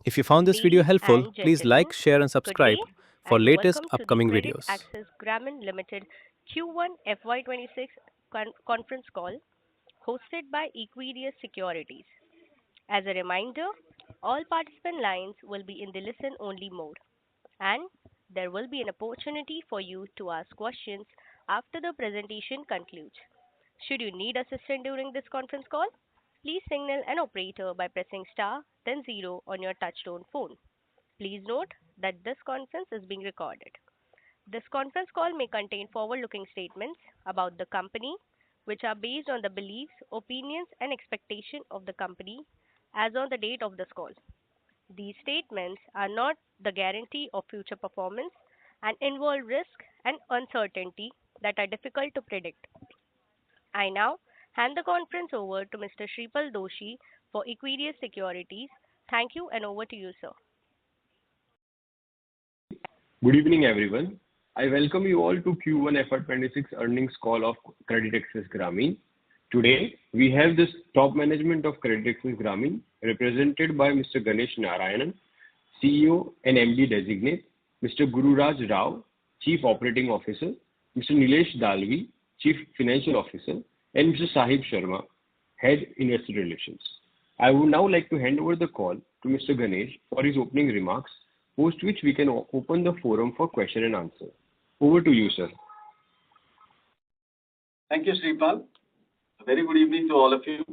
If you found this video Ladies helpful, and please gentlemen, like, share and good day subscribe for and latest welcome to the upcoming videos. CreditAccess Grameen Limited Q1 FY26 conference call hosted by Equidius Securities. As a reminder, all participant lines will be in the listen-only mode, and there will be an opportunity for you to ask questions after the presentation concludes. Should you need assistance during this conference call, please signal an operator by pressing star then zero on your touchtone phone. Please note that this conference is being recorded. This conference call may contain forward-looking statements about the company, which are based on the beliefs, opinions, and expectations of the company as on the date of this call. These statements are not the guarantee of future performance and involve risk and uncertainty that are difficult to predict. I now hand the conference over to Mr. Shripal Doshi for Equidius Securities. Thank you, and over to you, sir. Good evening, everyone. I welcome you all to Q1 FY26 earnings call of CreditAccess Grameen. Today, we have this top management of CreditAccess Grameen represented by Mr. Ganesh Narayanan, CEO and MD designate, Mr. Gururaj Rao, Chief Operating Officer, Mr. Nilesh Dalvi, Chief Financial Officer, and Mr. Sahib Sharma, Head Investor Relations. I would now like to hand over the call to Mr. Ganesh for his opening remarks, post which we can open the forum for question and answer. Over to you, sir. Thank you, Shripal. A very good evening to all of you.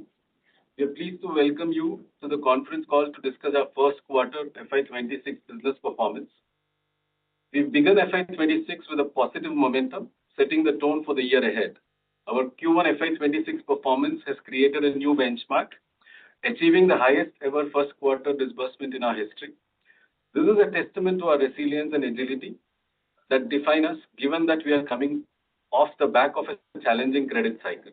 We are pleased to welcome you to the conference call to discuss our first quarter FY26 business performance. We've begun FY26 with a positive momentum, setting the tone for the year ahead. Our Q1 FY26 performance has created a new benchmark, achieving the highest ever first quarter disbursement in our history. This is a testament to our resilience and agility that define us, given that we are coming off the back of a challenging credit cycle.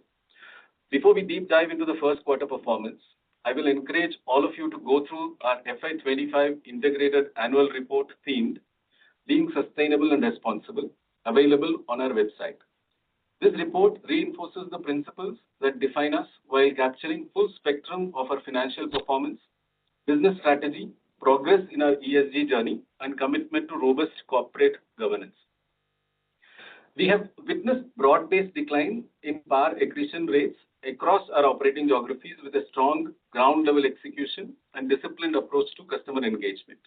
Before we deep dive into the first quarter performance, I will encourage all of you to go through our FY25 integrated annual report themed Being Sustainable and Responsible, available on our website. This report reinforces the principles that define us while capturing full spectrum of our financial performance, business strategy, progress in our ESG journey, and commitment to robust corporate governance. We have witnessed broad-based decline in PAR accretion rates across our operating geographies with a strong ground-level execution and disciplined approach to customer engagement.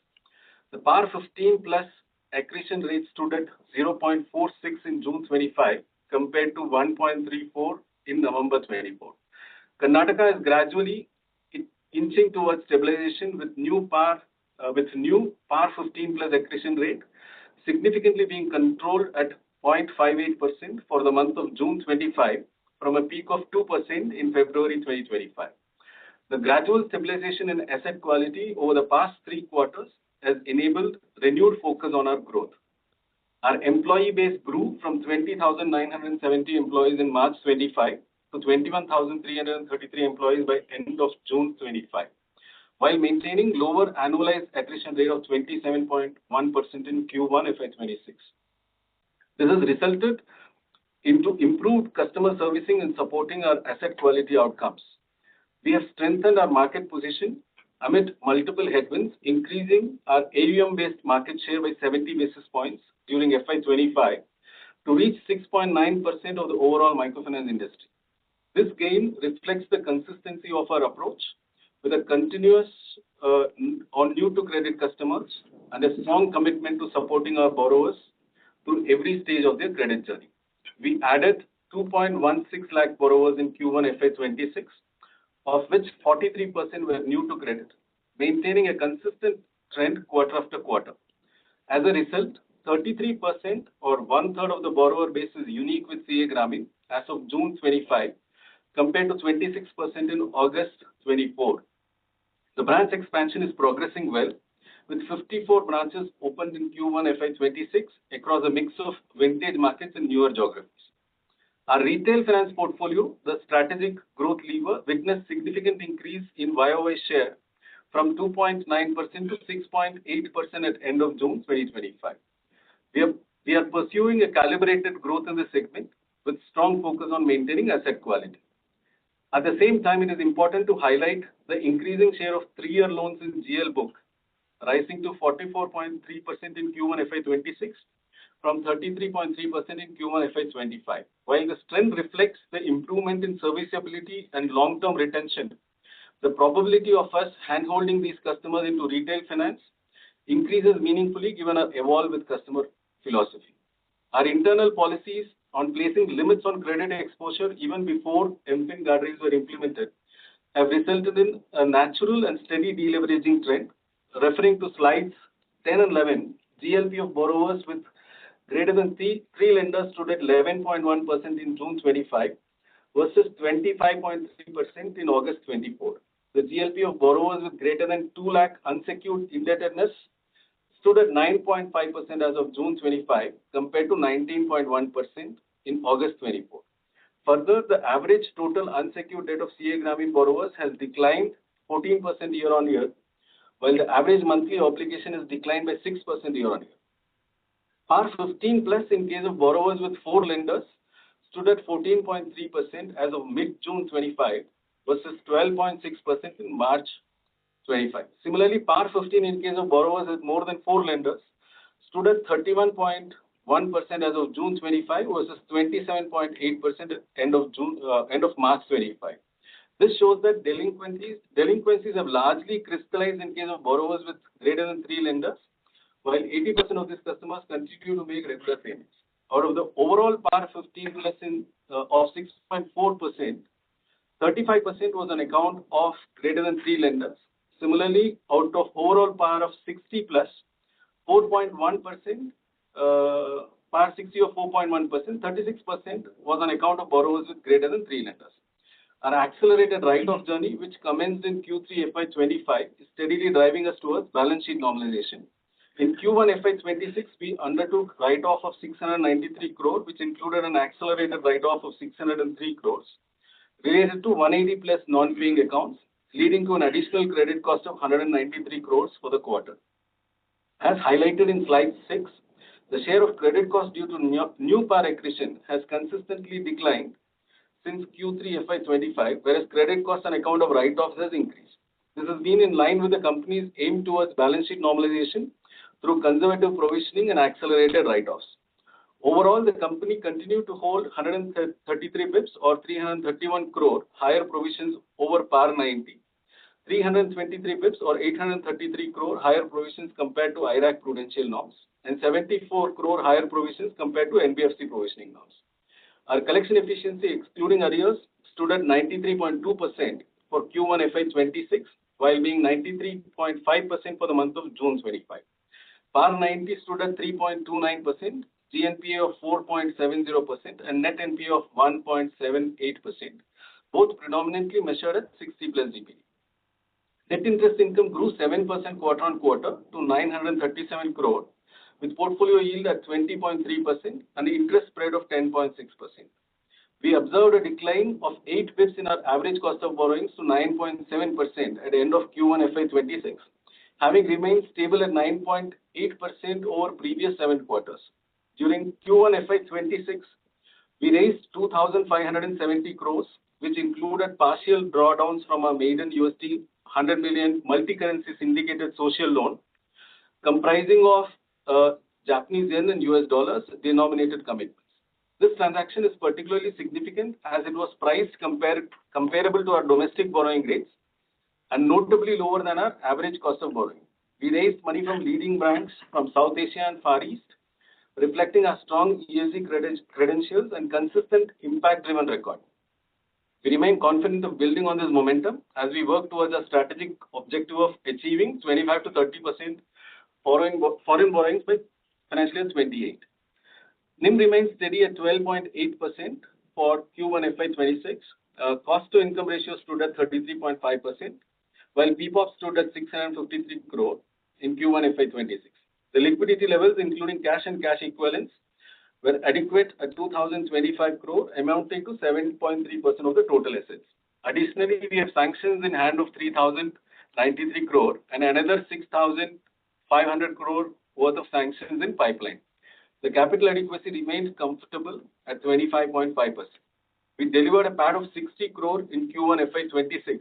The PAR 15 plus accretion rate stood at 0.46 in June 25 compared to 1.34 in November 24. Karnataka is gradually inching towards stabilization with new PAR 15 plus accretion rate significantly being controlled at 0.58% for the month of June 25 from a peak of 2% in February 2025. The gradual stabilization in asset quality over the past 3 quarters has enabled renewed focus on our growth. Our employee base grew from 20,970 employees in March 25 to 21,333 employees by end of June 25, while maintaining lower annualized attrition rate of 27.1% in Q1 FY26. This has resulted into improved customer servicing and supporting our asset quality outcomes. We have strengthened our market position amid multiple headwinds, increasing our AUM-based market share by 70 basis points during FY25 to reach 6.9% of the overall microfinance industry. This gain reflects the consistency of our approach with a continuous on new-to-credit customers and a strong commitment to supporting our borrowers through every stage of their credit journey. We added 2.16 lakh borrowers in Q1 FY26, of which 43% were new to credit, maintaining a consistent trend quarter after quarter. As a result, 33% or one-third of the borrower base is unique with CA Grameen as of June 25, compared to 26% in August 24. The branch expansion is progressing well, with 54 branches opened in Q1 FY26 across a mix of vintage markets and newer geographies. Our retail finance portfolio, the strategic growth lever, witnessed significant increase in YOY share from 2.9% to 6.8% at end of June 2025. We are pursuing a calibrated growth in the segment with strong focus on maintaining asset quality. At the same time, it is important to highlight the increasing share of 3-year loans in GL book rising to 44.3% in Q1 FY26 from 33.3% in Q1 FY25. While the strength reflects the improvement in serviceability and long-term retention, the probability of us handholding these customers into retail finance increases meaningfully given our evolve with customer philosophy. Our internal policies on placing limits on credit exposure even before MFIN guardrails were implemented have resulted in a natural and steady deleveraging trend. Referring to slides 10 and 11, GLP of borrowers with greater than three lenders stood at 11.1% in June 25 versus 25.3% in August 24. The GLP of borrowers with greater than 2 lakh unsecured indebtedness stood at 9.5% as of June 25 compared to 19.1% in August 24. Further, the average total unsecured debt of CA Grameen borrowers has declined 14% year on year, while the average monthly obligation has declined by 6% year on year. PAR 15 plus in case of borrowers with 4 lenders stood at 14.3% as of mid-June 25 versus 12.6% in March 25. Similarly, PAR 15 in case of borrowers with more than 4 lenders stood at 31.1% as of June 25 versus 27.8% at end of March 25. This shows that delinquencies have largely crystallized in case of borrowers with greater than 3 lenders, while 80% of these customers continue to make regular payments. Out of the overall PAR 15 plus of 6.4%, 35% was on account of greater than 3 lenders. Similarly, out of overall PAR of 60 plus, 4.1%, PAR 60 of 4.1%, 36% was on account of borrowers with greater than 3 lenders. Our accelerated write-off journey, which commenced in Q3 FY25, is steadily driving us towards balance sheet normalization. In Q1 FY26, we undertook write-off of 693 crore, which included an accelerated write-off of 603 crores related to 180 plus non-paying accounts, leading to an additional credit cost of 193 crores for the quarter. As highlighted in slide 6, the share of credit cost due to new PAR accretion has consistently declined since Q3 FY25, whereas credit cost on account of write-offs has increased. This has been in line with the company's aim towards balance sheet normalization through conservative provisioning and accelerated write-offs. Overall, the company continued to hold 133 bips or 331 crore higher provisions over PAR 90, 323 bips or 833 crore higher provisions compared to IRAC prudential norms, and 74 crore higher provisions compared to NBFC provisioning norms. Our collection efficiency excluding arrears stood at 93.2% for Q1 FY26, while being 93.5% for the month of June 25. PAR 90 stood at 3.29%, GNPA of 4.70%, and net NPA of 1.78%, both predominantly measured at 60 plus DPD. Net interest income grew 7% quarter on quarter to 937 crore, with portfolio yield at 20.3% and interest spread of 10.6%. We observed a decline of 8 bps in our average cost of borrowings to 9.7% at the end of Q1 FY26, having remained stable at 9.8% over previous 7 quarters. During Q1 FY26, we raised 2,570 crores, which included partial drawdowns from our maiden USD 100 million multi-currency syndicated social loan, comprising of Japanese yen and US dollars denominated commitments. This transaction is particularly significant as it was priced comparable to our domestic borrowing rates and notably lower than our average cost of borrowing. We raised money from leading banks from South Asia and Far East, reflecting our strong ESG credentials and consistent impact-driven record. We remain confident of building on this momentum as we work towards our strategic objective of achieving 25 to 30% foreign borrowings by financial year 28. NIM remains steady at 12.8% for Q1 FY26. Cost to income ratio stood at 33.5%, while PPOP stood at 653 crore in Q1 FY26. The liquidity levels, including cash and cash equivalents, were adequate at 2,025 crore, amounting to 7.3% of the total assets. Additionally, we have sanctions in hand of 3,093 crore and another 6,500 crore worth of sanctions in pipeline. The capital adequacy remains comfortable at 25.5%. We delivered a PAT of 60 crore in Q1 FY26,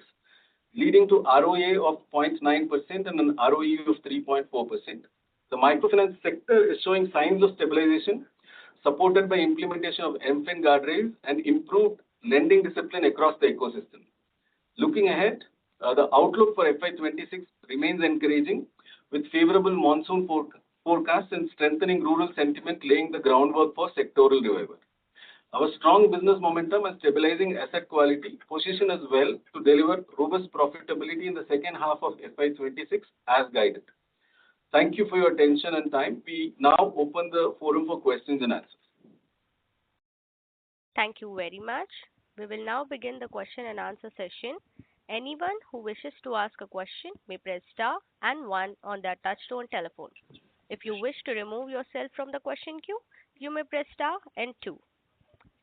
leading to ROA of 0.9% and an ROE of 3.4%. The microfinance sector is showing signs of stabilization, supported by implementation of MFIN guardrails and improved lending discipline across the ecosystem. Looking ahead, the outlook for FY26 remains encouraging, with favorable monsoon forecasts and strengthening rural sentiment laying the groundwork for sectoral revival. Our strong business momentum and stabilizing asset quality position us well to deliver robust profitability in the second half of FY26 as guided. Thank you for your attention and time. We now open the forum for questions and answers. Thank you very much. We will now begin the question and answer session. Anyone who wishes to ask a question may press star and one on their touchtone telephone. If you wish to remove yourself from the question queue, you may press star and two.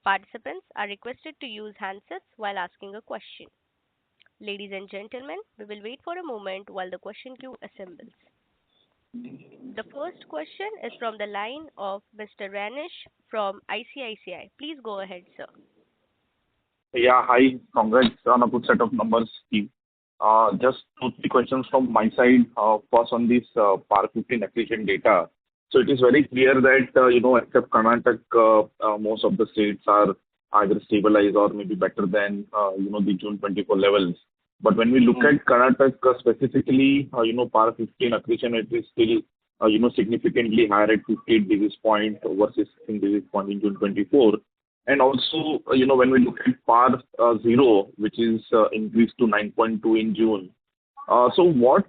Participants are requested to use handsets while asking a question. Ladies and gentlemen, we will wait for a moment while the question queue assembles. The first question is from the line of Mr. Ranish from ICICI. Please go ahead, sir. Yeah, hi. Congrats on a good set of numbers, Steve. Just 2-3 questions from my side. First on this PAR 15 accretion data. So it is very clear that, except Karnataka, most of the states are either stabilized or maybe better than, the June 24 levels. But when we look at Karnataka specifically, PAR 15 accretion, it is still, significantly higher at 58 basis point versus 16 basis point in June 24. And also, when we look at PAR 0, which is increased to 9.2 in June. So what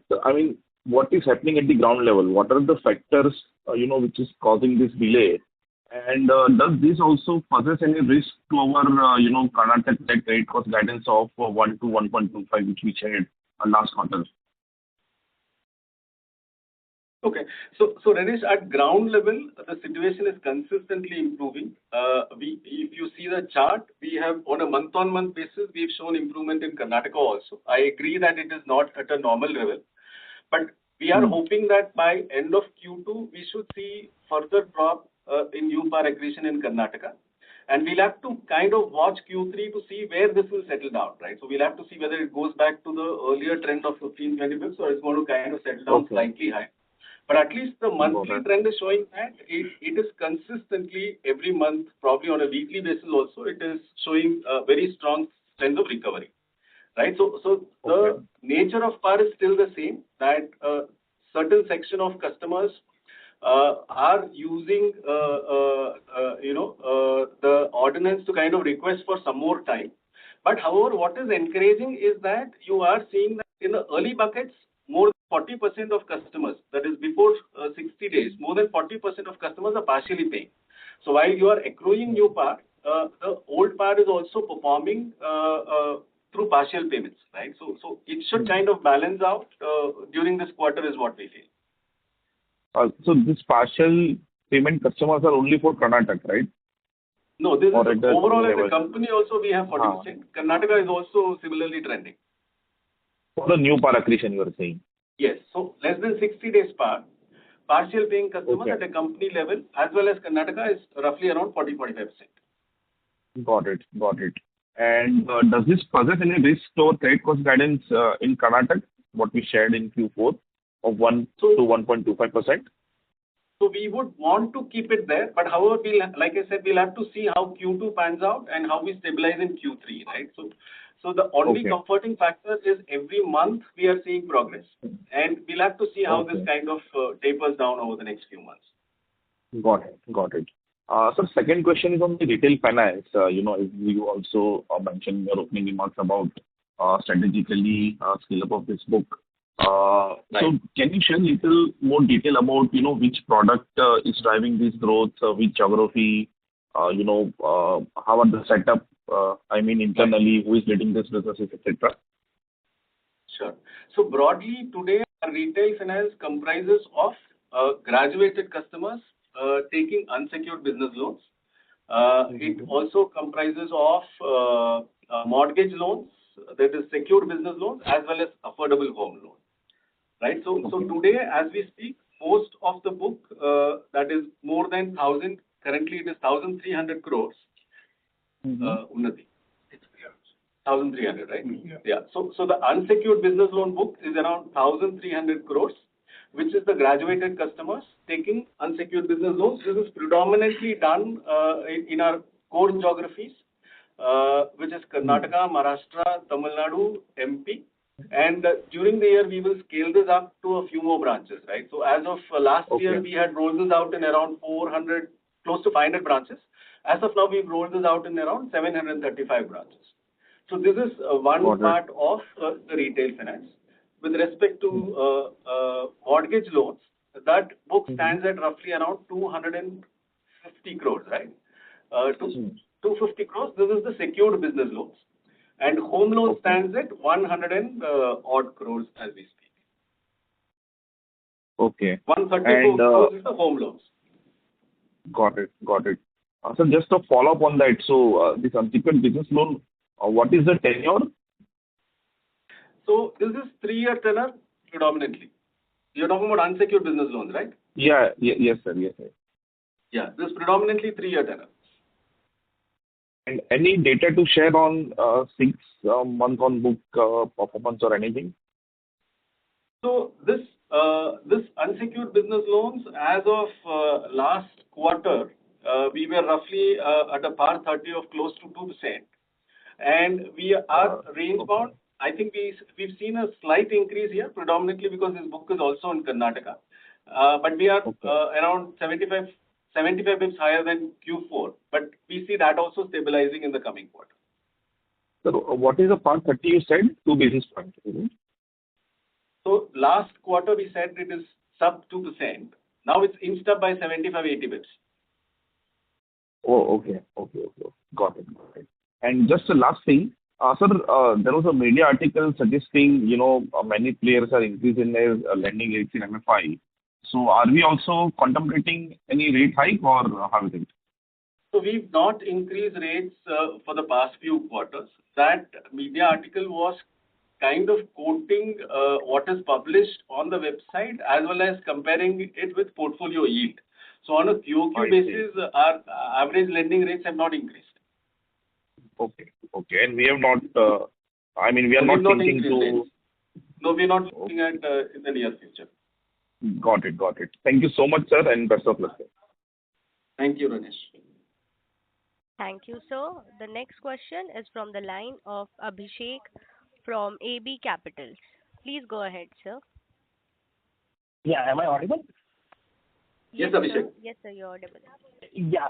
is happening at the ground level? What are the factors, which is causing this delay? And does this also possess any risk to our, Karnataka credit cost guidance of 1 to 1.25, which we shared last quarter? Okay. So Renish, at ground level, the situation is consistently improving. If you see the chart, we have on a month-on-month basis, we've shown improvement in Karnataka also. I agree that it is not at a normal level, but we are hoping that by end of Q2, we should see further drop in new PAR accretion in Karnataka. And we'll have to kind of watch Q3 to see where this will settle down, right? So we'll have to see whether it goes back to the earlier trend of 15-20 bits or it's going to kind of settle down slightly high. But at least the monthly trend is showing that it is consistently every month, probably on a weekly basis also, it is showing a very strong trend of recovery, right? So the nature of PAR is still the same, that a certain section of customers are using, the ordinance to kind of request for some more time. But however, what is encouraging is that you are seeing that in the early buckets, more than 40% of customers, that is before 60 days, more than 40% of customers are partially paying. So while you are accruing new PAR, the old PAR is also performing through partial payments, right? So it should kind of balance out during this quarter is what we feel. So this partial payment customers are only for Karnataka, right? No, this is overall as a company also we have 40%. Karnataka is also similarly trending. For the new PAR accretion, you are saying? Yes. So less than 60 days PAR, partial paying customers at a company level as well as Karnataka is roughly around 40-45%. Got it. And does this possess any risk to our credit cost guidance in Karnataka, what we shared in Q4 of 1 to 1.25%? So we would want to keep it there, but however, like I said, we'll have to see how Q2 pans out and how we stabilize in Q3, right? So the only comforting factor is every month we are seeing progress, and we'll have to see how this kind of tapers down over the next few months. Got it. So second question is on the retail finance. You also mentioned in your opening remarks about strategically scale up of this book. So can you share a little more detail about, which product is driving this growth, which geography, how are the setup, internally, who is leading this business, etc.? Sure. So broadly, today, our retail finance comprises of graduated customers taking unsecured business loans. It also comprises of mortgage loans, that is secured business loans, as well as affordable home loans. Right. So today, as we speak, most of the book that is more than 1,000. Currently, it is 1,300 crores. Unnati. 1,300, right? Yeah. So the unsecured business loan book is around 1,300 crores, which is the graduated customers taking unsecured business loans. This is predominantly done in our core geographies, which is Karnataka, Maharashtra, Tamil Nadu, MP. And during the year, we will scale this up to a few more branches, right? So as of last year, we had rolled this out in around 400, close to 500 branches. As of now, we've rolled this out in around 735 branches. So this is one part of the retail finance. With respect to mortgage loans, that book stands at roughly around 250 crores, right? 250 crores, this is the secured business loans. And home loan stands at 100 and odd crores as we speak. Okay. 134 crores is the home loans. Got it. So just to follow up on that, so this unsecured business loan, what is the tenure? So this is 3-year tenor predominantly. You're talking about unsecured business loans, right? Yes, sir. Yeah, this is predominantly 3-year tenor. And any data to share on 6-month on book performance or anything? So this unsecured business loans, as of last quarter, we were roughly at a par 30 of close to 2%. And we are range bound. I think we've seen a slight increase here, predominantly because this book is also in Karnataka. But we are around 75 bips higher than Q4. But we see that also stabilizing in the coming quarter. So what is the par 30 you said? 2 basis points. So last quarter we said it is sub 2%. Now it's inched up by 75-80 bips. Oh, okay. Got it. And just the last thing, sir, there was a media article suggesting, many players are increasing their lending rates in MFI. So are we also contemplating any rate hike or how is it? So we've not increased rates for the past few quarters. That media article was kind of quoting what is published on the website as well as comparing it with portfolio yield. So on a QOQ basis, our average lending rates have not increased. Okay. And we have not, we are not thinking to... No, we are not looking at in the near future. Got it. Thank you so much, sir, and best of luck, sir. Thank you, Ranesh. Thank you, sir. The next question is from the line of Abhishek from AB Capital. Please go ahead, sir. Yeah, am I audible? Yes, Abhishek. Sir. Yes, sir, you're audible. Yeah.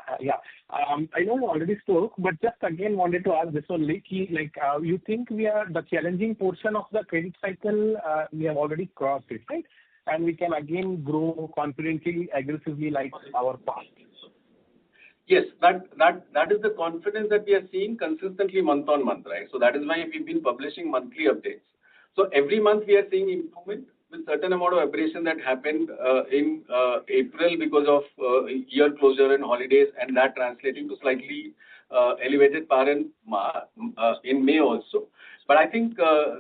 I know you already spoke, but just again wanted to ask this only. You think we are the challenging portion of the credit cycle, we have already crossed it, right? And we can again grow confidently, aggressively like our past. Yes, that is the confidence that we are seeing consistently month on month, right? So that is why we've been publishing monthly updates. So every month we are seeing improvement with certain amount of aberration that happened in April because of year closure and holidays, and that translating to slightly elevated par in May also. But I think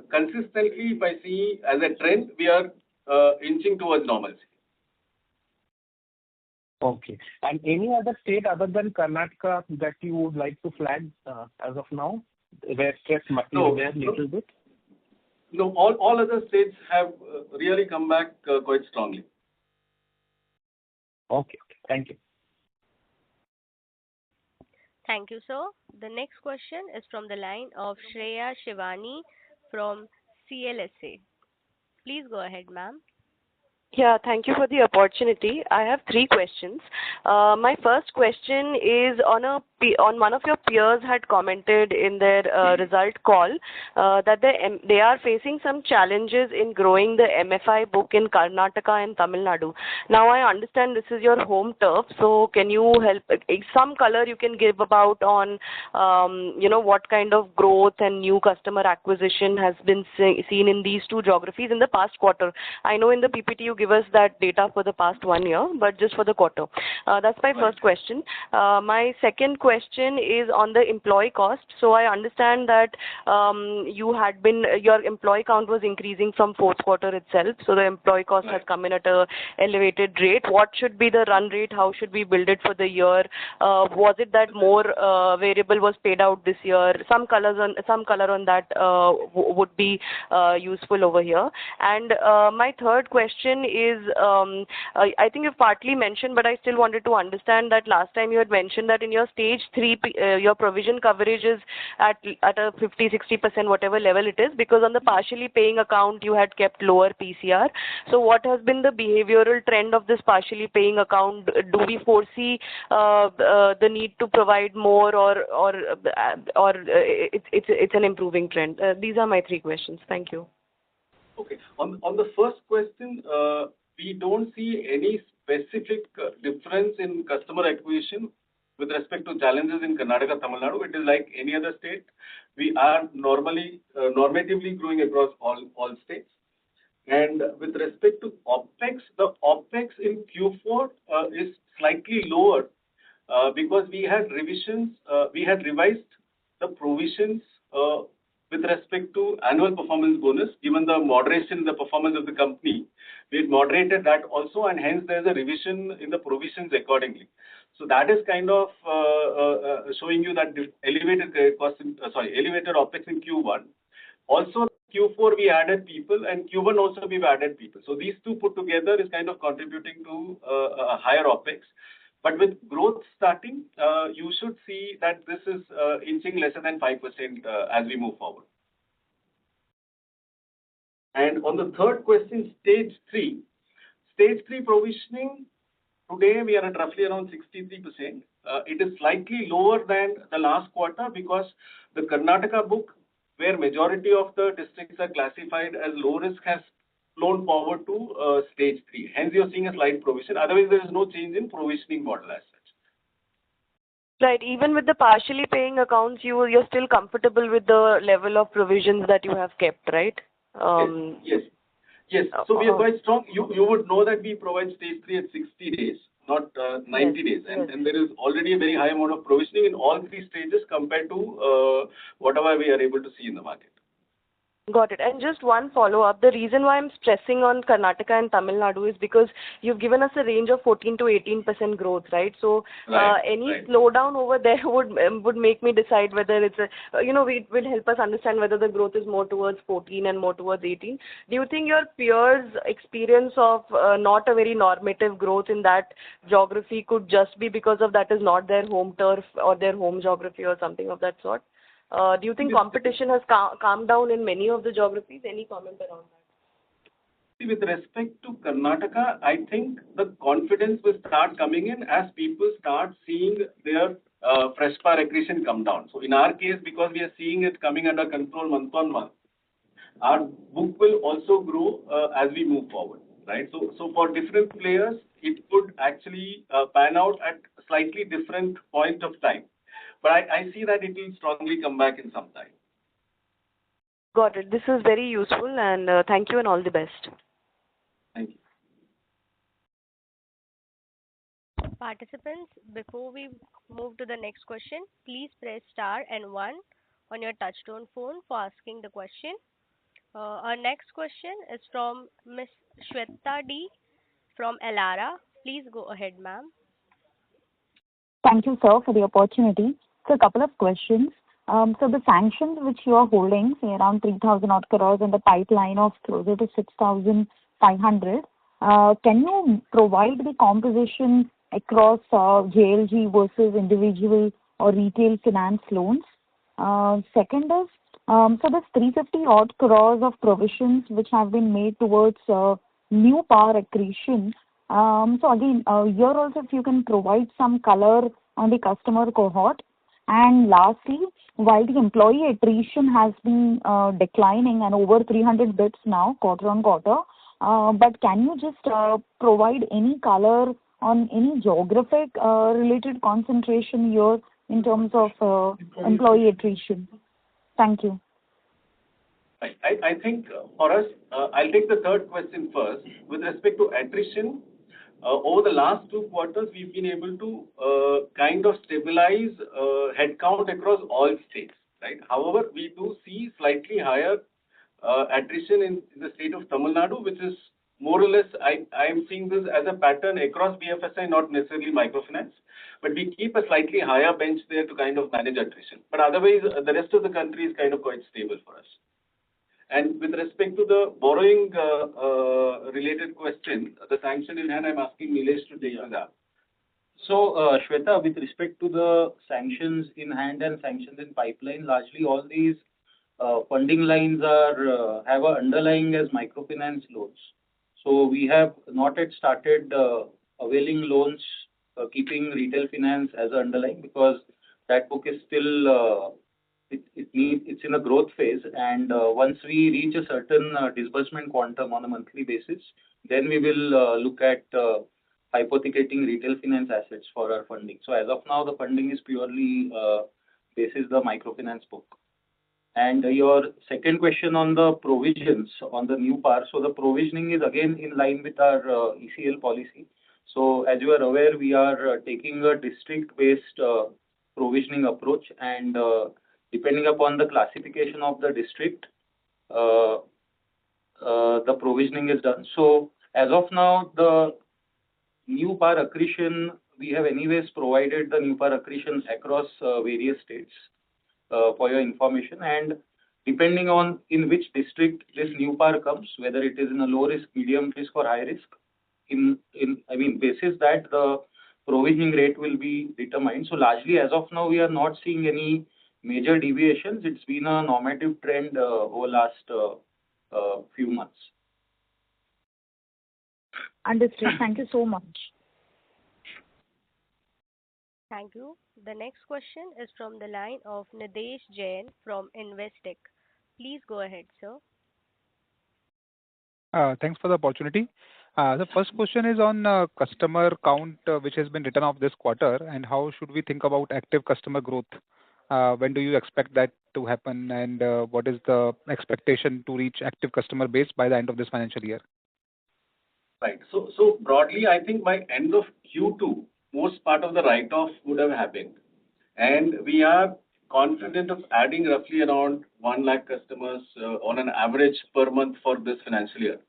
consistently, if I see as a trend, we are inching towards normalcy. Okay. And any other state other than Karnataka that you would like to flag as of now, where stress might be there a little bit? No, all other states have really come back quite strongly. Okay. Thank you. Thank you, sir. The next question is from the line of Shreya Shivani from CLSA. Please go ahead, ma'am. Yeah, thank you for the opportunity. I have 3 questions. My first question is on one of your peers had commented in their result call that they are facing some challenges in growing the MFI book in Karnataka and Tamil Nadu. Now I understand this is your home turf, so can you help some color you can give about on what kind of growth and new customer acquisition has been seen in these 2 geographies in the past quarter? I know in the PPT you give us that data for the past 1 year, but just for the quarter. That's my first question. My second question question is on the employee cost. So I understand that your employee count was increasing from fourth quarter itself. So the employee cost has come in at a elevated rate. What should be the run rate? How should we build it for the year? Was it that more variable was paid out this year? Some color on that would be useful over here. And my third question is, I think you've partly mentioned, but I still wanted to understand that last time you had mentioned that in your stage 3, your provision coverage is at a 50-60%, whatever level it is, because on the partially paying account you had kept lower PCR. So what has been the behavioral trend of this partially paying account? Do we foresee the need to provide more, or it's an improving trend? These are my 3 questions. Thank you. Okay. On the first question, we don't see any specific difference in customer acquisition with respect to challenges in Karnataka, Tamil Nadu. It is like any other state. We are normatively growing across all states. And with respect to OPEX, the OPEX in Q4 is slightly lower because we had revised the provisions with respect to annual performance bonus. Given the moderation in the performance of the company, we had moderated that also, and hence there's a revision in the provisions accordingly. So that is kind of showing you that elevated OPEX in Q1. Also, Q4 we added people, and Q1 also we've added people. So these two put together is kind of contributing to a higher OPEX. But with growth starting, you should see that this is inching lesser than 5% as we move forward. And on the third question, stage 3. Stage 3 provisioning, today we are at roughly around 63%. It is slightly lower than the last quarter because the Karnataka book, where majority of the districts are classified as low risk, has flown forward to stage 3. Hence, you're seeing a slight provision. Otherwise, there is no change in provisioning model as such. Right. Even with the partially paying accounts, you're still comfortable with the level of provisions that you have kept, right? Yes. So we are quite strong. You would know that we provide stage 3 at 60 days, not 90 days. And there is already a very high amount of provisioning in all 3 stages compared to whatever we are able to see in the market. Got it. And just one follow-up. The reason why I'm stressing on Karnataka and Tamil Nadu is because you've given us a range of 14 to 18% growth, right? So any slowdown over there would make me decide whether it's it will help us understand whether the growth is more towards 14 and more towards 18. Do you think your peers' experience of not a very normative growth in that geography could just be because of that is not their home turf or their home geography or something of that sort? Do you think competition has calmed down in many of the geographies? Any comment around that? With respect to Karnataka, I think the confidence will start coming in as people start seeing their fresh par accretion come down. So in our case, because we are seeing it coming under control month on month, our book will also grow as we move forward, right? So for different players, it could actually pan out at a slightly different point of time. But I see that it will strongly come back in some time. Got it. This is very useful, and thank you and all the best. Thank you. Participants, before we move to the next question, please press star and 1 on your touchtone phone for asking the question. Our next question is from Ms. Shweta D from Elara. Please go ahead, ma'am. Thank you, sir, for the opportunity. So a couple of questions. So the sanctions which you are holding, say around 3,000 odd crores and the pipeline of closer to 6,500, can you provide the composition across JLG versus individual or retail finance loans? Second is, so this 350 odd crores of provisions which have been made towards new par accretion. So again, here also if you can provide some color on the customer cohort. And lastly, while the employee attrition has been declining and over 300 bits now, quarter on quarter, but can you just provide any color on any geographic related concentration here in terms of employee attrition? Thank you. I think for us, I'll take the third question first. With respect to attrition, over the last 2 quarters, we've been able to kind of stabilize headcount across all states, right? However, we do see slightly higher attrition in the state of Tamil Nadu, which is more or less, I am seeing this as a pattern across BFSI, not necessarily microfinance, but we keep a slightly higher bench there to kind of manage attrition. But otherwise, the rest of the country is kind of quite stable for us. And with respect to the borrowing related question, the sanction in hand, I'm asking Nilesh to take that. So, Shweta, with respect to the sanctions in hand and sanctions in pipeline, largely all these funding lines are have a underlying as microfinance loans. So we have not yet started availing loans, keeping retail finance as an underlying, because that book is still it's in a growth phase, and once we reach a certain disbursement quantum on a monthly basis, then we will look at hypothecating retail finance assets for our funding. So as of now, the funding is purely basis the microfinance book. And your second question on the provisions on the new PAR. So the provisioning is again in line with our ECL policy. So as you are aware, we are taking a district-based provisioning approach, and depending upon the classification of the district, the provisioning is done. So as of now, the new PAR accretion, we have anyways provided the new PAR accretion across various states for your information, and depending on in which district this new PAR comes, whether it is in a low risk, medium risk or high risk, basis that the provisioning rate will be determined. So largely as of now, we are not seeing any major deviations. It's been a normative trend over last few months. Understood. Thank you so much. Thank you. The next question is from the line of Nidesh Jain from Investec. Please go ahead, sir. Thanks for the opportunity. The first question is on customer count, which has been written off this quarter, and how should we think about active customer growth? When do you expect that to happen, and what is the expectation to reach active customer base by the end of this financial year? Right. So broadly, I think by end of Q2, most part of the write-off would have happened. And we are confident of adding roughly around 1 lakh customers on an average per month for this financial year.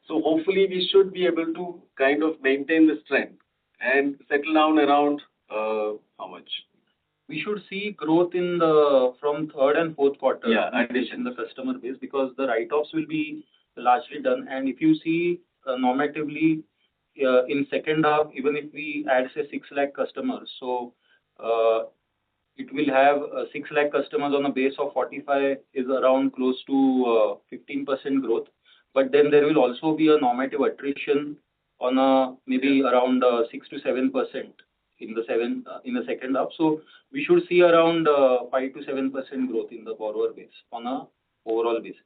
So hopefully we should be able to kind of maintain this trend and settle down around how much? We should see growth in the from third and fourth quarter. Yeah, addition in the customer base, because the write-offs will be largely done. And if you see normatively in second half, even if we add say 6 lakh customers, so it will have 6 lakh customers on a base of 45 is around close to 15% growth. But then there will also be a normative attrition on a maybe around 6 to 7% in the second half. So we should see around 5 to 7% growth in the borrower base on a overall basis.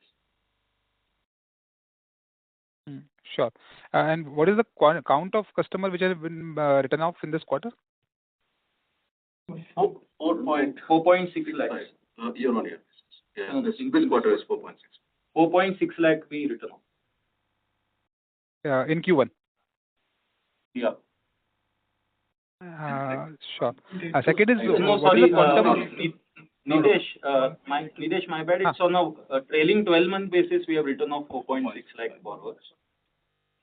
Sure. And what is the count of customers which have been written off in this quarter? 4.6 lakhs. Year on year. Yeah. No, This quarter is 4.6. 4.6 lakh we written off. In Q1? Yeah. Sure. Second is, No, what sorry, is the quantum of... Nidesh, my bad. It's on a trailing 12-month basis. We have written off 4.6 lakh borrowers.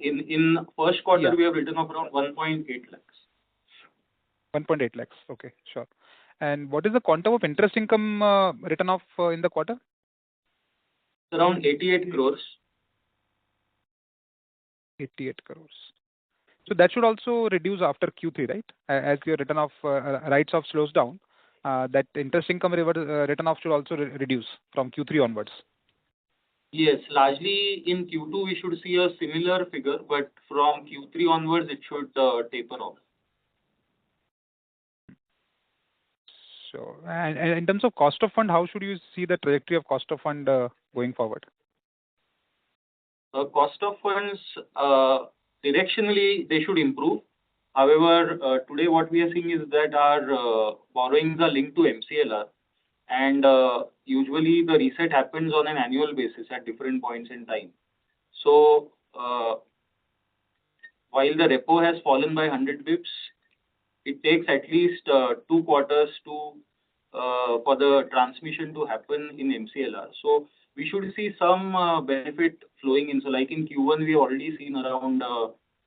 In first quarter, we have written off around 1.8 lakhs. 1.8 lakhs. Okay, sure. And what is the quantum of interest income written off in the quarter? Around 88 crores. 88 crores. So that should also reduce after Q3, right? As your written off write-off slows down, that interest income written off should also reduce from Q3 onwards. Yes, largely in Q2 we should see a similar figure, but from Q3 onwards it should taper off. So, and in terms of cost of fund, how should you see the trajectory of cost of fund going forward? Cost of funds, directionally they should improve. However, today what we are seeing is that our borrowings are linked to MCLR, and usually the reset happens on an annual basis at different points in time. So while the repo has fallen by 100 bips, it takes at least 2 quarters for the transmission to happen in MCLR. So we should see some benefit flowing in. So like in Q1, we already seen around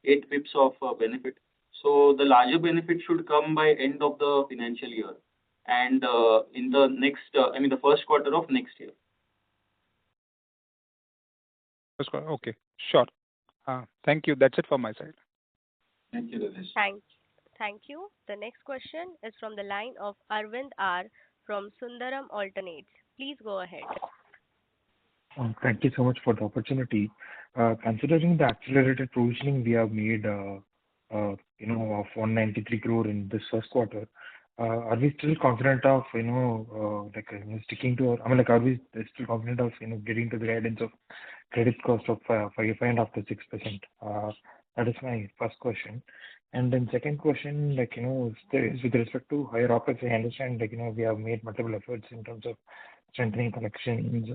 8 bips of benefit. So the larger benefit should come by end of the financial year and in the next, the first quarter of next year. Okay, sure. Thank you. That's it from my side. Thank you, Rajesh. Thank you. The next question is from the line of Arvind R from Sundaram Alternates. Please go ahead. Thank you so much for the opportunity. Considering the accelerated provisioning we have made, of 193 crore in this first quarter, are we still confident of, sticking to our, are we still confident of, getting to the guidance of credit cost of 5.5 to 6%? That is my first question. And then second question, is with respect to higher OpEx, I understand, we have made multiple efforts in terms of strengthening collections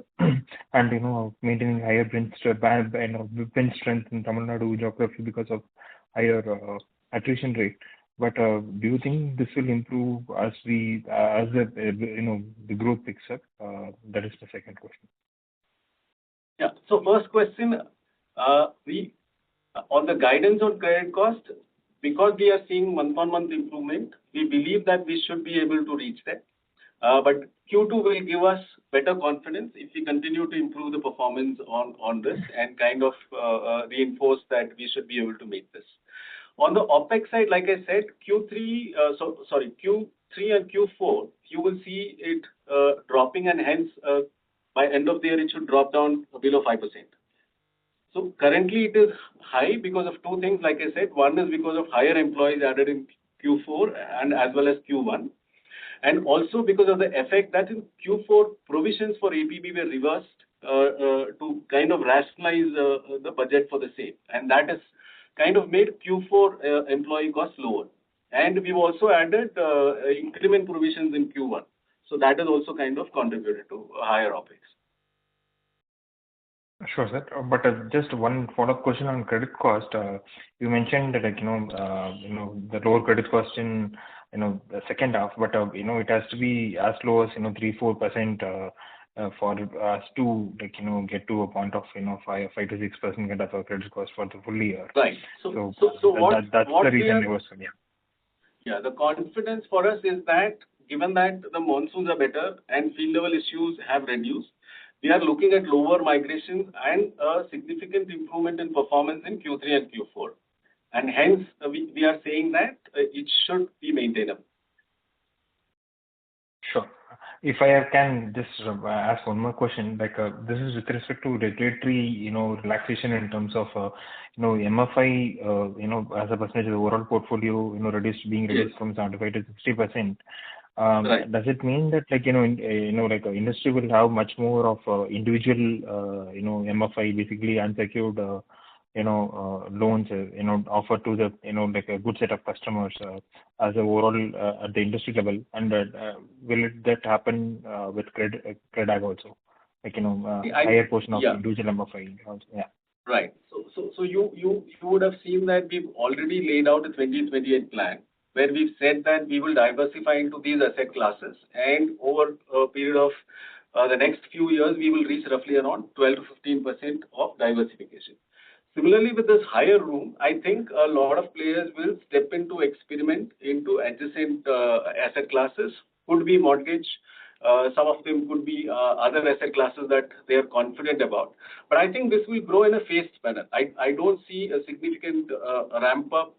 and, maintaining higher bench strength in Tamil Nadu geography because of higher attrition rate. But do you think this will improve as the growth picks up? That is the second question. Yeah. So first question, we on the guidance on credit cost, because we are seeing month-on-month improvement, we believe that we should be able to reach that. But Q2 will give us better confidence if we continue to improve the performance on this and kind of reinforce that we should be able to meet this. On the OpEx side, like I said, Q3 and Q4, you will see it dropping, and hence by end of the year, it should drop down below 5%. So currently it is high because of two things, like I said. One is because of higher employees added in Q4 and as well as Q1. And also because of the effect that in Q4 provisions for APB were reversed to kind of rationalize the budget for the same. And that has kind of made Q4 employee costs lower. And we've also added increment provisions in Q1. So that has also kind of contributed to higher OpEx. Sure, sir. But just one follow-up question on credit cost. You mentioned that the lower credit cost in the second half, but it has to be as low as 3-4% for us to get to a point of 5 to 6% kind of a credit cost for the full year. Right. So what that's the reason it was. Yeah, the confidence for us is that given that the monsoons are better and field level issues have reduced, we are looking at lower migrations and a significant improvement in performance in Q3 and Q4. And hence, we are saying that it should be maintainable. Sure. If I can just ask one more question, this is with respect to regulatory, relaxation in terms of, MFI, as a percentage of the overall portfolio, being reduced from 75 to 60%. Right. Does it mean that, industry will have much more of individual, MFI, basically unsecured, loans, offered to the, a good set of customers as a overall at the industry level, and will that happen with CredAccess also, higher portion of individual MFI also? Yeah. Right. So you would have seen that we've already laid out a 2028 plan where we've said that we will diversify into these asset classes, and over a period of the next few years, we will reach roughly around 12 to 15% of diversification. Similarly, with this higher room, I think a lot of players will step into experiment into adjacent asset classes. Could be mortgage, some of them could be other asset classes that they are confident about. But I think this will grow in a phased manner. I don't see a significant ramp up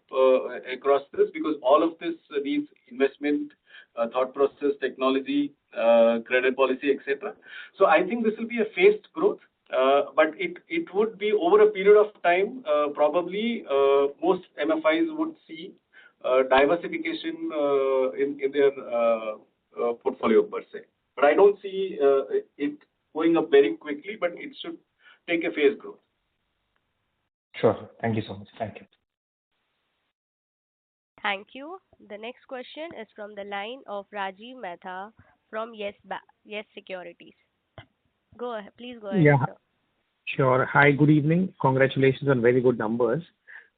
across this, because all of this needs investment, thought process, technology, credit policy, etc. So I think this will be a phased growth. But it would be over a period of time. Probably most MFIs would see diversification in their portfolio per se. But I don't see it going up very quickly, but it should take a phase growth. Sure. Thank you so much. Thank you. Thank you. The next question is from the line of Rajiv Mehta from Yes Securities. Go ahead. Please go ahead. Yeah. Sir. Sure. Hi, good evening. Congratulations on very good numbers.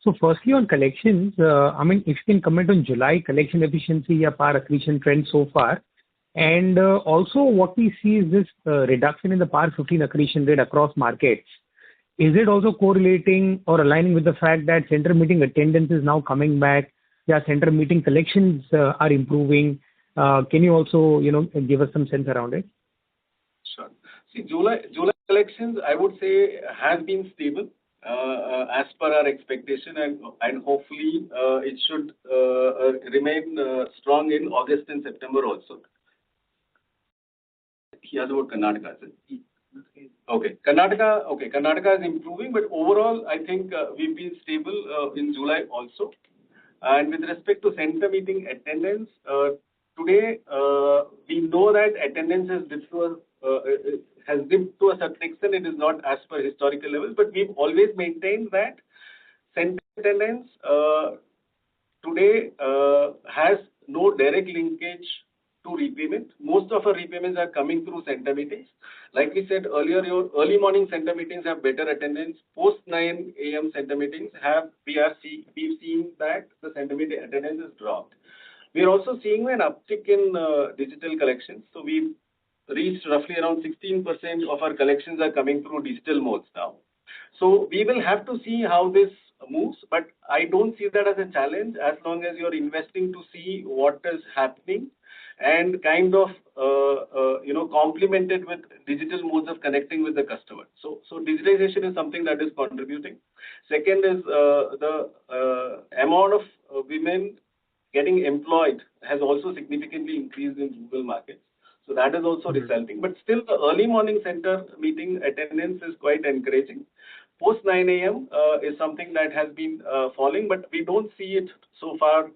So firstly, on collections, I mean, if you can comment on July collection efficiency or PAR accretion trend so far. And also what we see is this reduction in the PAR 15 accretion rate across markets. Is it also correlating or aligning with the fact that center meeting attendance is now coming back? Yeah, center meeting collections are improving. Can you also, give us some sense around it? Sure. See, July collections, I would say, has been stable as per our expectation, and hopefully it should remain strong in August and September also. He asked about Karnataka. Okay, Karnataka is improving, but overall, I think we've been stable in July also. And with respect to center meeting attendance, today we know that attendance has dipped to a certain extent. It is not as per historical levels, but we've always maintained that center attendance today has no direct linkage to repayment. Most of our repayments are coming through center meetings. Like we said earlier, your early morning center meetings have better attendance. Post 9 a.m. center meetings we've seen that the center meeting attendance has dropped. We are also seeing an uptick in digital collections. So we've reached roughly around 16% of our collections are coming through digital modes now. So we will have to see how this moves, but I don't see that as a challenge as long as you're investing to see what is happening and kind of complemented with digital modes of connecting with the customer. So digitalization is something that is contributing. Second is the amount of women getting employed has also significantly increased in rural markets. So that is also resulting. But still, the early morning center meeting attendance is quite encouraging. Post 9 a.m. Is something that has been falling, but we don't see it so far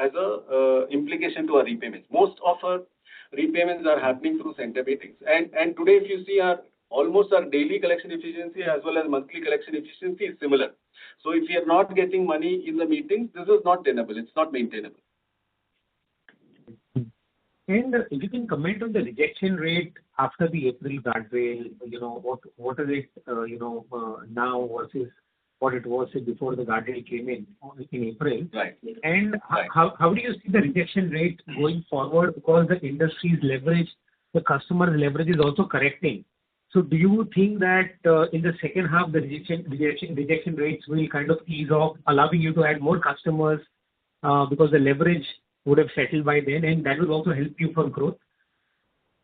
as a implication to our repayments. Most of our repayments are happening through center meetings. And today, if you see almost our daily collection efficiency as well as monthly collection efficiency is similar. So if we are not getting money in the meetings, this is not tenable. It's not maintainable. And if you can comment on the rejection rate after the April guardrail, what is it, now versus what it was before the guardrail came in April? Right. And how do you see the rejection rate going forward? Because the industry's leverage, the customer's leverage is also correcting. So do you think that in the second half, the rejection rates will kind of ease off, allowing you to add more customers because the leverage would have settled by then, and that will also help you for growth?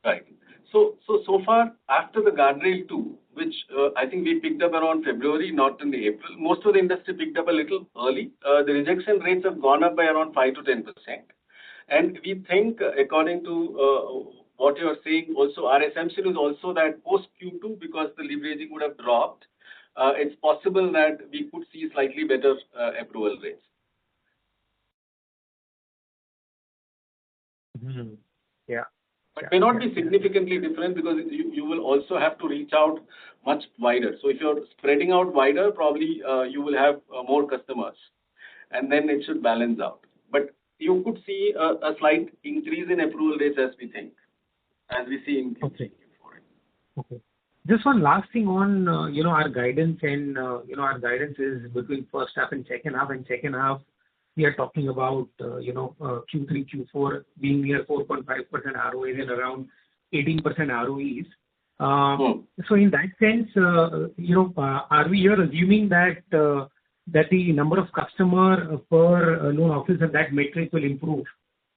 Right. So far, after the guardrail 2, which I think we picked up around February, not in April, most of the industry picked up a little early. The rejection rates have gone up by around 5 to 10%. And we think, according to what you are saying, also our assumption is also that post Q2, because the leveraging would have dropped, it's possible that we could see slightly better approval rates. Yeah. But may not be significantly different because you will also have to reach out much wider. So if you're spreading out wider, probably you will have more customers, and then it should balance out. But you could see a slight increase in approval rates as we see in Q3. Okay. Just one last thing on our guidance, and our guidance is between first half and second half. And second half, we are talking about Q3, Q4 being near 4.5% ROAs and around 18% ROEs. So in that sense, are we here assuming that the number of customer per loan officer, that metric will improve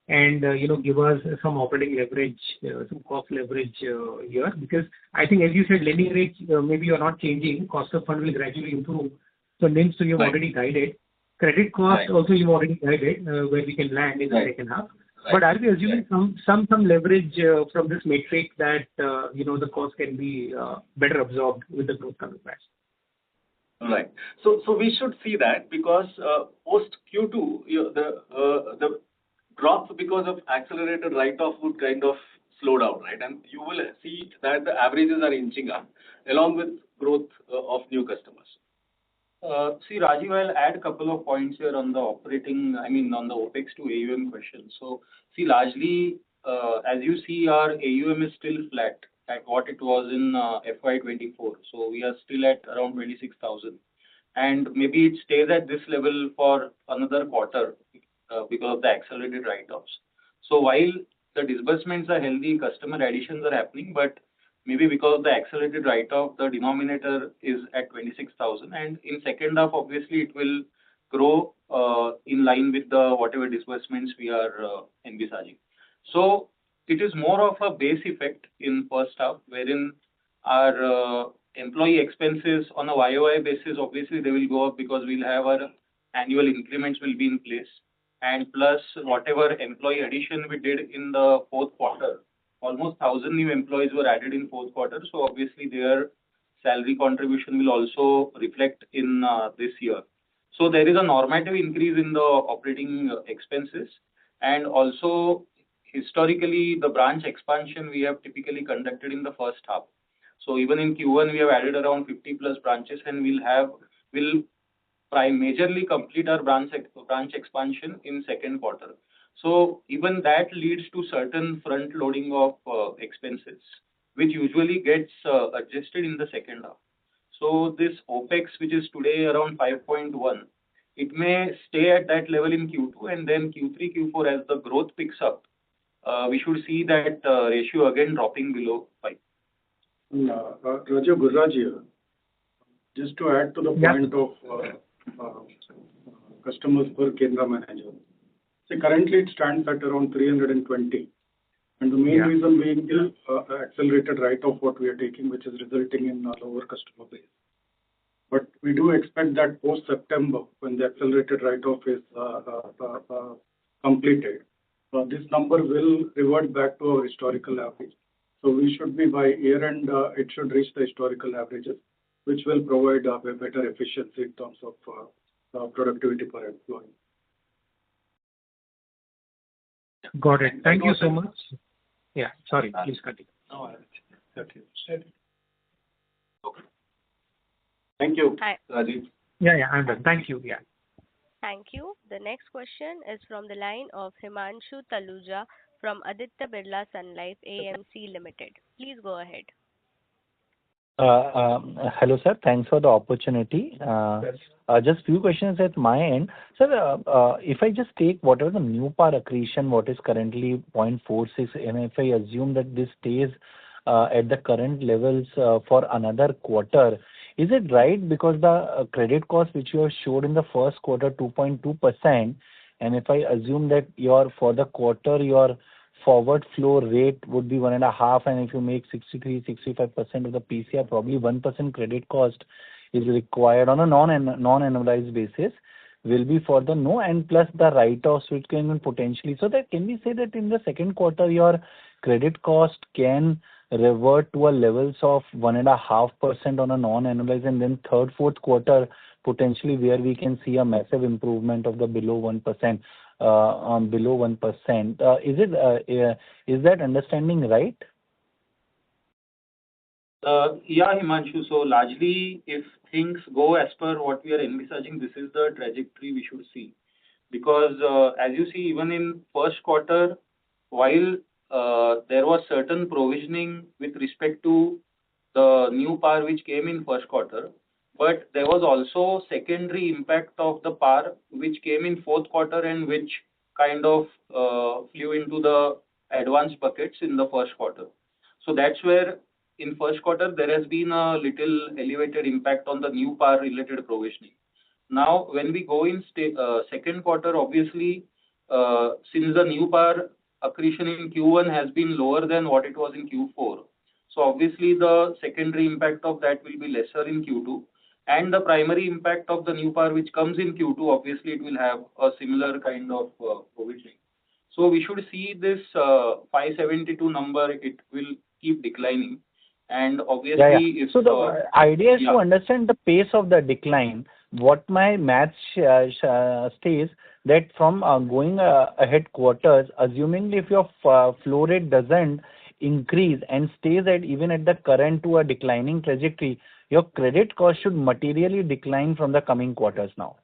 and give us some operating leverage, some cost leverage here? Because I think, as you said, lending rates maybe you're not changing. Cost of fund will gradually improve. So NIMs, so you've already guided. Credit cost also you've already guided where we can land in the second half. But are we assuming some leverage from this metric that the cost can be better absorbed with the growth coming back? Right. So we should see that because post Q2 the drop because of accelerated write-off would kind of slow down, right? And you will see that the averages are inching up along with growth of new customers. See, Rajiv, I'll add a couple of points here on the on the OPEX to AUM question. So, see, largely, as you see, our AUM is still flat at what it was in FY24. So, we are still at around 26,000. and maybe it stays at this level for another quarter because of the accelerated write-offs. So while the disbursements are healthy, customer additions are happening, but maybe because of the accelerated write-off, the denominator is at 26,000, and in second half, obviously, it will grow in line with the whatever disbursements we are envisaging. So it is more of a base effect in first half, wherein our employee expenses on a YOY basis, obviously they will go up because we'll have our annual increments will be in place, and plus whatever employee addition we did in the fourth quarter, almost 1,000 new employees were added in fourth quarter. So obviously their salary contribution will also reflect in this year. So there is a normative increase in the operating expenses, and also historically the branch expansion we have typically conducted in the first half. So even in Q1 we have added around 50 plus branches, and we'll majorly complete our branch expansion in second quarter. So even that leads to certain front loading of expenses, which usually gets adjusted in the second half. So this OPEX, which is today around 5.1, it may stay at that level in Q2, and then Q3, Q4 as the growth picks up, we should see that ratio again dropping below 5. Raja Gurraj here. Just to add to the point of customers per Kendra manager. See, currently it stands at around 320. And the main reason being the accelerated write-off what we are taking, which is resulting in a lower customer base. But we do expect that post-September, when the accelerated write-off is completed, this number will revert back to our historical average. So we should be by year end, it should reach the historical averages, which will provide a better efficiency in terms of productivity per employee. Got it. Thank you so much. Yeah, sorry, please continue. No, okay. Thank you, Rajiv. Yeah, I'm done. Thank you. Yeah. Thank you. The next question is from the line of Himanshu Taluja from Aditya Birla Sun Life AMC Limited. Please go ahead. Hello, sir. Thanks for the opportunity. Just few questions at my end. Sir, if I just take whatever the new par accretion, what is currently 0.46, and if I assume that this stays at the current levels for another quarter, is it right? Because the credit cost which you have showed in the first quarter, 2.2%, and if I assume that for the quarter, your forward flow rate would be 1.5%, and if you make 63-65% of the PCR, probably 1% credit cost is required on a non-annualized basis, will be for the no, and plus the write-offs which can potentially. So that can we say that in the second quarter, your credit cost can revert to a levels of 1.5% on a non-annualized, and then third, fourth quarter potentially where we can see a massive improvement of the below 1%. Below 1%. Is that understanding right? Yeah, Himanshu. So largely, if things go as per what we are envisaging, this is the trajectory we should see. Because as you see, even in first quarter, while there was certain provisioning with respect to the new par which came in first quarter, but there was also secondary impact of the par which came in fourth quarter and which kind of flew into the advanced buckets in the first quarter. So that's where in first quarter there has been a little elevated impact on the new par related provisioning. Now when we go in second quarter, obviously since the new par accretion in Q1 has been lower than what it was in Q4, so obviously the secondary impact of that will be lesser in Q2. And the primary impact of the new par which comes in Q2, obviously it will have a similar kind of provisioning. So we should see this 572 number, it will keep declining. And obviously, so the idea is to understand the pace of the decline. What my math states that from going ahead quarters, assuming if your flow rate doesn't increase and stays at even at the current to a declining trajectory, your credit cost should materially decline from the coming quarters now.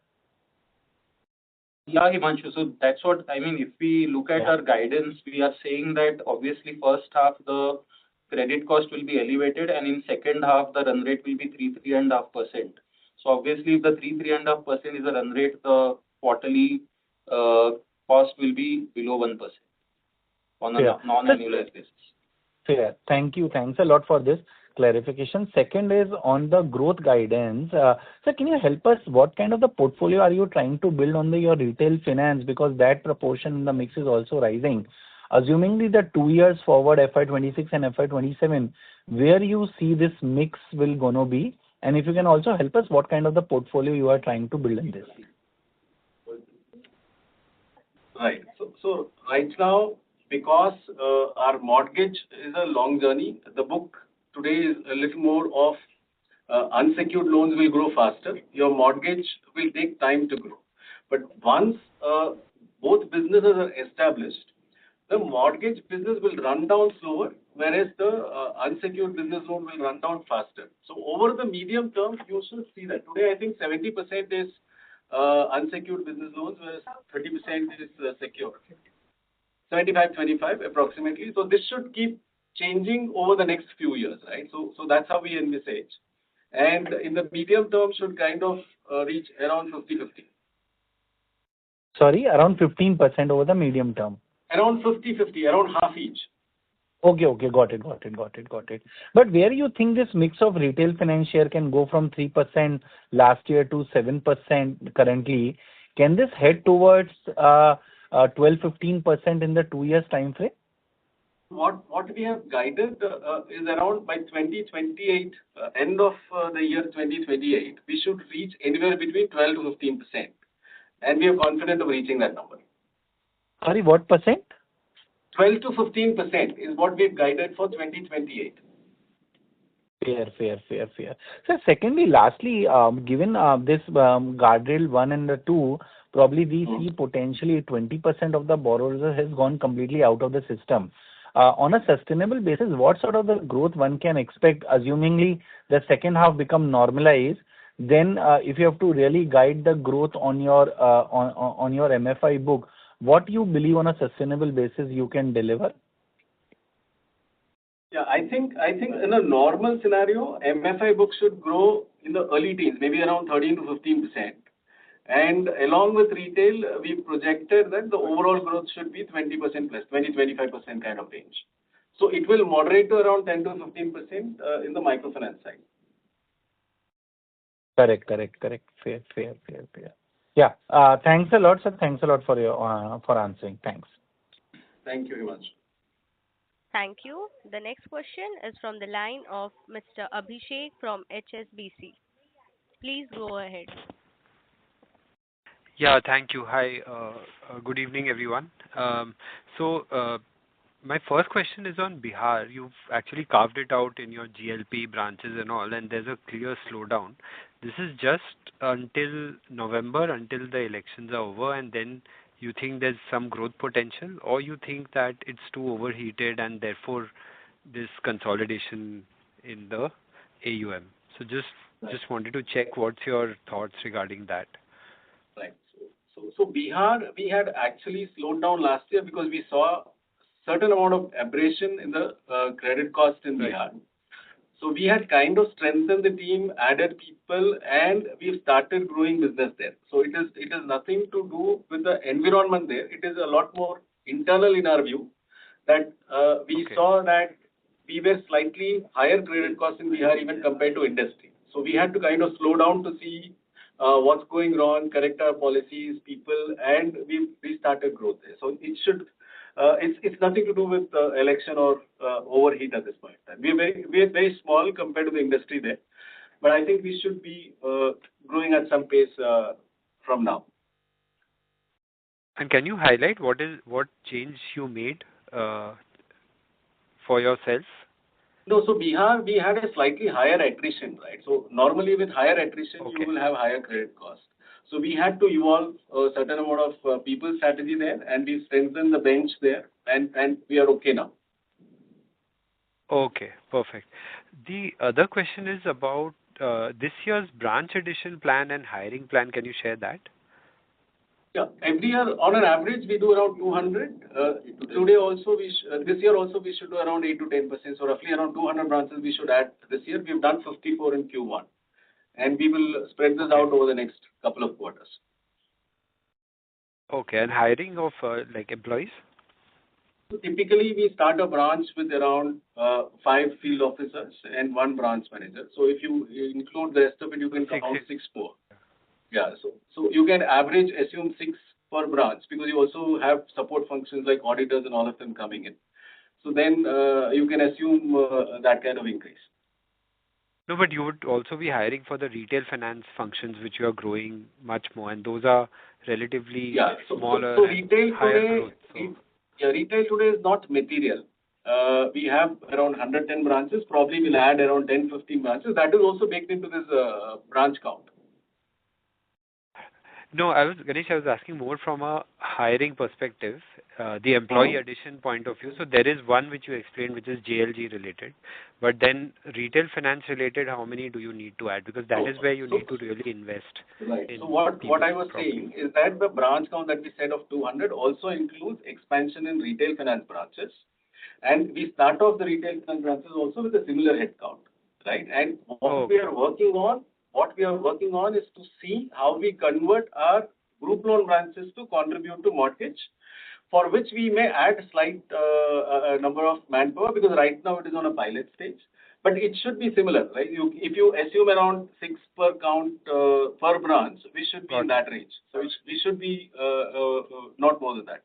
Yeah, Himanshu. So that's what I mean. If we look at our guidance, we are saying that obviously first half the credit cost will be elevated, and in second half the run rate will be 3.5%. So obviously, if the 3.5% is a run rate, the quarterly cost will be below 1% on a non-annualized basis. Fair. Thank you. Thanks a lot for this clarification. Second is on the growth guidance. Sir, can you help us? What kind of the portfolio are you trying to build on your retail finance? Because that proportion in the mix is also rising. Assumingly the 2 years forward, FY26 and FY27, where you see this mix will gonna be? And if you can also help us, what kind of the portfolio you are trying to build in this? Right. So right now, because our mortgage is a long journey, the book today is a little more of unsecured loans will grow faster. Your mortgage will take time to grow. But once both businesses are established, the mortgage business will run down slower, whereas the unsecured business loan will run down faster. So over the medium term, you should see that. Today, I think 70% is unsecured business loans, whereas 30% is secure. 75-25 approximately. So this should keep changing over the next few years, right? So that's how we envisage. And in the medium term should kind of reach around 50-50. Sorry, around 15% over the medium term. Around 50-50, around half each. Okay, got it. But where you think this mix of retail finance share can go from 3% last year to 7% currently? Can this head towards 12-15% in the 2 years time frame? What we have guided is around by 2028, end of the year 2028, we should reach anywhere between 12 to 15%. And we are confident of reaching that number. Sorry, what percent? 12 to 15% is what we've guided for 2028. Fair. So secondly, lastly, given this guardrail 1 and the 2, probably we see potentially 20% of the borrowers has gone completely out of the system. On a sustainable basis, what sort of the growth one can expect, assumingly the second half become normalized? Then, if you have to really guide the growth on your MFI book, what you believe on a sustainable basis you can deliver? Yeah, I think in a normal scenario, MFI book should grow in the early teens, maybe around 13 to 15%. And along with retail, we projected that the overall growth should be 20% plus, 20-25% kind of range. So it will moderate to around 10 to 15% in the microfinance side. Correct. Fair. Yeah. Thanks a lot, sir. Thanks a lot for answering. Thanks. Thank you very much. Thank you. The next question is from the line of Mr. Abhishek from HSBC. Please go ahead. Yeah, thank you. Hi, good evening, everyone. My first question is on Bihar. You've actually carved it out in your GLP branches and all, and there's a clear slowdown. This is just until November, until the elections are over, and then you think there's some growth potential, or you think that it's too overheated and therefore this consolidation in the AUM. So just wanted to check what's your thoughts regarding that. Right. So Bihar, we had actually slowed down last year because we saw certain amount of aberration in the credit cost in Bihar. So we had kind of strengthened the team, added people, and we've started growing business there. So it is nothing to do with the environment there. It is a lot more internal in our view that we saw that we were slightly higher credit costs in Bihar even compared to industry. So we had to kind of slow down to see what's going wrong, correct our policies, people, and we started growth there. So it should. It's nothing to do with election or overheat at this point. We are very small compared to the industry there, but I think we should be growing at some pace from now. And can you highlight what change you made for yourself? No, so Bihar, we had a slightly higher attrition, right? So normally with higher attrition, you will have higher credit cost. So we had to evolve a certain amount of people strategy there, and we strengthened the bench there, and we are okay now. Okay, perfect. The other question is about this year's branch addition plan and hiring plan. Can you share that? Yeah, every year on an average we do around 200. Today also this year also we should do around 8 to 10%. So roughly around 200 branches we should add this year. We've done 54 in Q1. and we will spread this out over the next couple of quarters. Okay, and hiring of like employees? So typically, we start a branch with around 5 field officers and 1 branch manager. So if you include the rest of it, you can count 6 more. Yeah, so you can average assume 6 per branch because you also have support functions like auditors and all of them coming in. So then you can assume that kind of increase. No, but you would also be hiring for the retail finance functions, which you are growing much more, and those are relatively smaller so retail and higher today, growth. retail today is not material. We have around 110 branches. Probably we'll add around 10-15 branches. That is also baked into this branch count. No, Ganesh, I was asking more from a hiring perspective, the employee addition point of view. So there is one which you explained, which is JLG related, but then retail finance related, how many do you need to add? Because that is where you need to really invest. Right. So what I was saying is that the branch count that we said of 200 also includes expansion in retail finance branches, and we start off the retail finance branches also with a similar headcount, right? And what we are working on is to see how we convert our group loan branches to contribute to mortgage, for which we may add slight number of manpower because right now it is on a pilot stage. But it should be similar, right? If you assume around 6 per count per branch, we should be in that range. So we should be not more than that.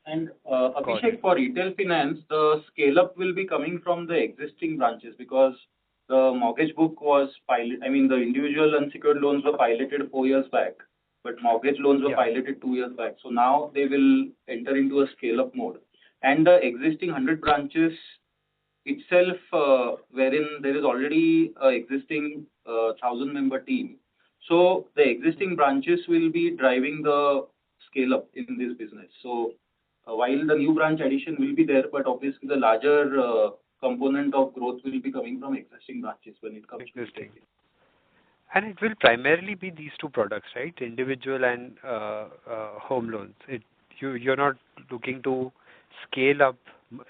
And Abhishek, for retail finance, the scale-up will be coming from the existing branches because the mortgage book was the individual unsecured loans were piloted 4 years back, but mortgage loans were piloted 2 years back. So now they will enter into a scale-up mode. And the existing 100 branches itself, wherein there is already an existing 1,000-member team. So the existing branches will be driving the scale-up in this business. So while the new branch addition will be there, but obviously the larger component of growth will be coming from existing branches when it comes to retail. And it will primarily be these 2 products, right? Individual and home loans. You're not looking to scale up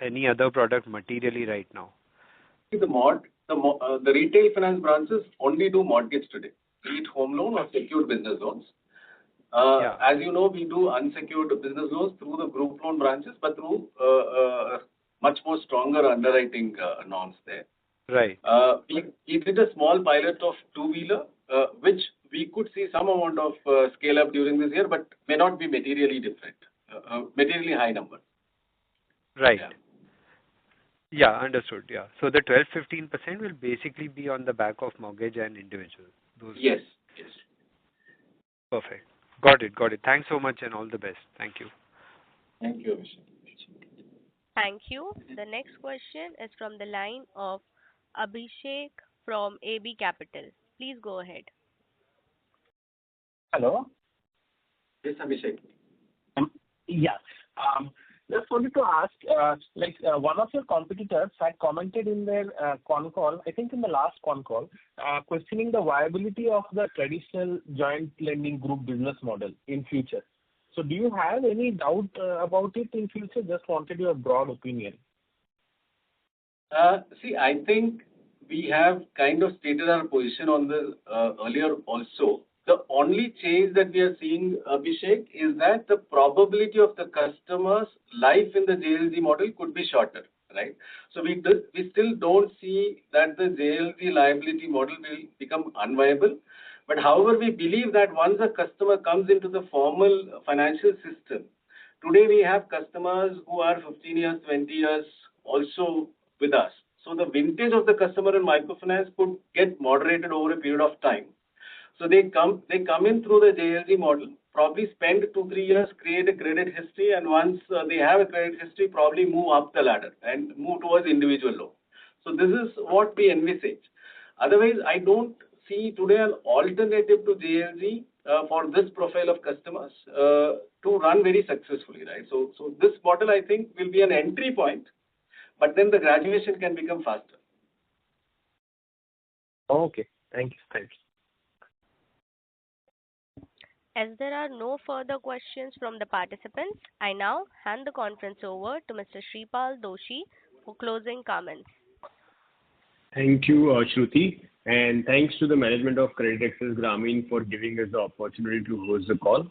any other product materially right now. The retail finance branches only do mortgage today, be it home loan or secured business loans. As you know, we do unsecured business loans through the group loan branches, but through much more stronger underwriting norms there. Right. We did a small pilot of two-wheeler, which we could see some amount of scale up during this year, but may not be materially different, materially high number. Right. Yeah, understood. Yeah. So the 12-15% will basically be on the back of mortgage and individual. Yes. Perfect. Got it. Thanks so much and all the best. Thank you. Thank you, Abhishek. Thank you. The next question is from the line of Abhishek from AB Capital. Please go ahead. Hello. Yes, Abhishek. Just wanted to ask, one of your competitors had commented in their Concall, I think in the last Concall, questioning the viability of the traditional joint lending group business model in future. So do you have any doubt about it in future? Just wanted your broad opinion. I think we have kind of stated our position on the earlier also. The only change that we are seeing, Abhishek, is that the probability of the customer's life in the JLG model could be shorter, right? So we still don't see that the JLG liability model will become unviable. But however, we believe that once a customer comes into the formal financial system, today we have customers who are 15 years, 20 years also with us. So the vintage of the customer in microfinance could get moderated over a period of time. So they come in through the JLG model, probably spend 2-3 years, create a credit history, and once they have a credit history, probably move up the ladder and move towards individual loan. So this is what we envisage. Otherwise, I don't see today an alternative to JLG for this profile of customers to run very successfully, right? So this model, I think, will be an entry point, but then the graduation can become faster. Okay. Thank you. As there are no further questions from the participants, I now hand the conference over to Mr. Shripal Doshi for closing comments. Thank you, Shruti. And thanks to the management of CreditAccess Grameen for giving us the opportunity to host the call.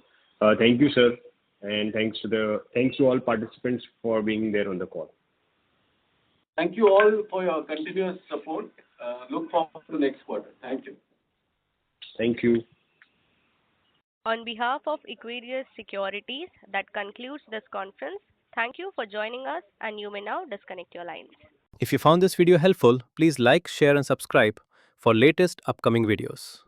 Thank you, sir, and thanks to all participants for being there on the call. Thank you all for your continuous support. Look forward to the next quarter. Thank you. Thank you. On behalf of Equirius Securities, that concludes this conference. Thank you for joining us, and you may now disconnect your lines. If you found this video helpful, please like, share, and subscribe for latest upcoming videos.